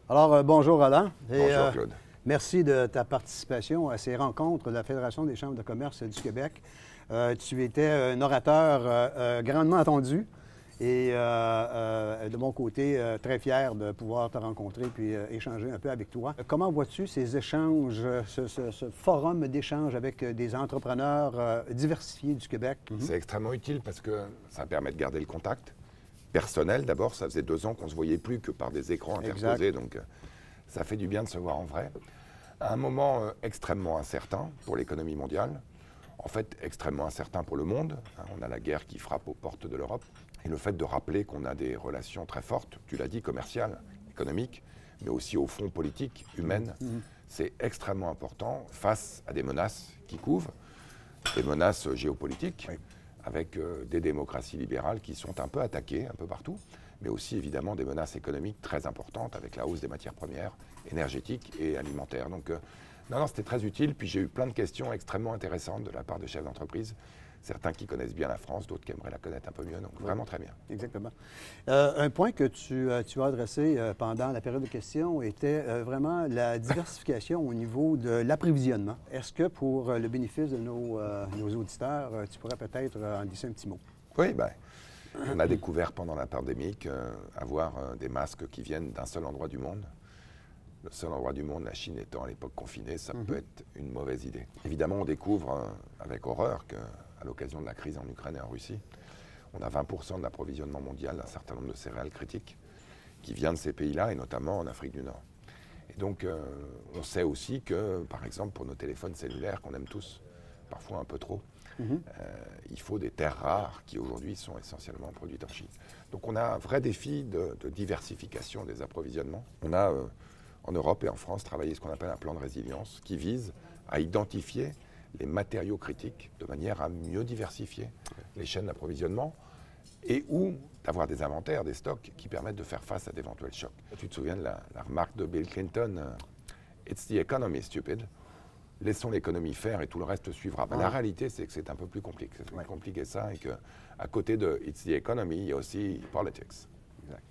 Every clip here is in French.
Alors, bonjour Roland. Bonjour Claude. Merci de ta participation à ces rencontres de la Fédération des chambres de commerce du Québec. Tu étais un orateur grandement attendu et de mon côté, très fier de pouvoir te rencontrer puis échanger un peu avec toi. Comment vois-tu ces échanges, ce forum d'échange avec des entrepreneurs diversifiés du Québec? C'est extrêmement utile parce que ça permet de garder le contact personnel. D'abord, ça faisait 2 ans qu'on ne se voyait plus que par des écrans interposés, donc ça fait du bien de se voir en vrai. À un moment extrêmement incertain pour l'économie mondiale, en fait extrêmement incertain pour le monde. On a la guerre qui frappe aux portes de l'Europe. Et le fait de rappeler qu'on a des relations très fortes, tu l'as dit, commerciales, économiques, mais aussi au fond politiques, humaines, c'est extrêmement important face à des menaces qui couvrent, des menaces géopolitiques, avec des démocraties libérales qui sont un peu attaquées un peu partout, mais aussi évidemment des menaces économiques très importantes avec la hausse des matières premières, énergétiques et alimentaires. Donc non, c'était très utile. Puis j'ai eu plein de questions extrêmement intéressantes de la part de chefs d'entreprise, certains qui connaissent bien la France, d'autres qui aimeraient la connaître un peu mieux, donc vraiment très bien. Exactement. Un point que tu as adressé pendant la période de questions était vraiment la diversification au niveau de l'approvisionnement. Est-ce que pour le bénéfice de nos auditeurs, tu pourrais peut-être en glisser un petit mot? Oui, ben, on a découvert pendant la pandémie qu'avoir des masques qui viennent d'un seul endroit du monde, le seul endroit du monde, la Chine étant à l'époque confinée, ça peut être une mauvaise idée. Évidemment, on découvre avec horreur qu'à l'occasion de la crise en Ukraine et en Russie, on a 20% de l'approvisionnement mondial d'un certain nombre de céréales critiques qui vient de ces pays-là, et notamment en Afrique du Nord. Et donc, on sait aussi que, par exemple, pour nos téléphones cellulaires, qu'on aime tous, parfois un peu trop, il faut des terres rares qui aujourd'hui sont essentiellement produites en Chine. Donc on a un vrai défi de diversification des approvisionnements. On a en Europe et en France travaillé ce qu'on appelle un plan de résilience qui vise à identifier les matériaux critiques de manière à mieux diversifier les chaînes d'approvisionnement et ou d'avoir des inventaires, des stocks qui permettent de faire face à d'éventuels chocs. Tu te souviens de la remarque de Bill Clinton, It's the economy, stupid. Laissons l'économie faire et tout le reste suivra. Ben, la réalité, c'est que c'est un peu plus compliqué. C'est plus compliqué ça et qu'à côté de It's the economy, il y a aussi politics. Exact.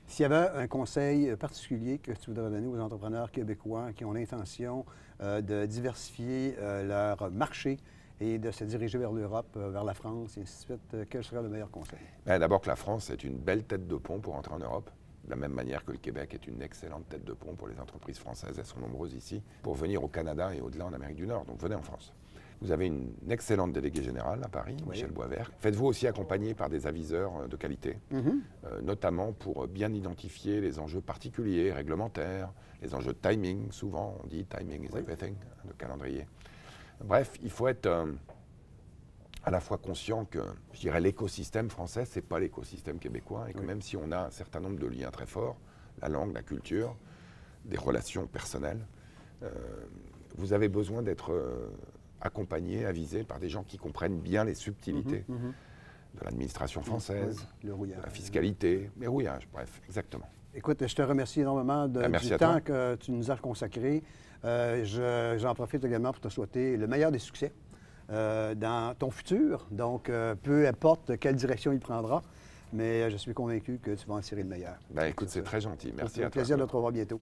S'il y avait un conseil particulier que tu voudrais donner aux entrepreneurs québécois qui ont l'intention de diversifier leur marché et de se diriger vers l'Europe, vers la France, et ainsi de suite, quel serait le meilleur conseil? Ben, d'abord que la France est une belle tête de pont pour entrer en Europe. De la même manière que le Québec est une excellente tête de pont pour les entreprises françaises, elles sont nombreuses ici, pour venir au Canada et au-delà en Amérique du Nord. Donc venez en France. Vous avez une excellente déléguée générale à Paris, Michel Boisvert. Faites-vous aussi accompagner par des aviseurs de qualité, notamment pour bien identifier les enjeux particuliers, réglementaires, les enjeux de timing. Souvent, on dit timing is everything, le calendrier. Bref, il faut être à la fois conscient que, je dirais, l'écosystème français, ce n'est pas l'écosystème québécois, et que même si on a un certain nombre de liens très forts, la langue, la culture, des relations personnelles, vous avez besoin d'être accompagné, avisé par des gens qui comprennent bien les subtilités de l'administration française, de la fiscalité, les rouillages, bref, exactement. Écoute, je te remercie énormément du temps que tu nous as consacré. J'en profite également pour te souhaiter le meilleur des succès dans ton futur. Donc, peu importe quelle direction il prendra, mais je suis convaincu que tu vas en tirer le meilleur. Ben, écoute, c'est très gentil. Merci à toi. C'est un plaisir de te revoir bientôt.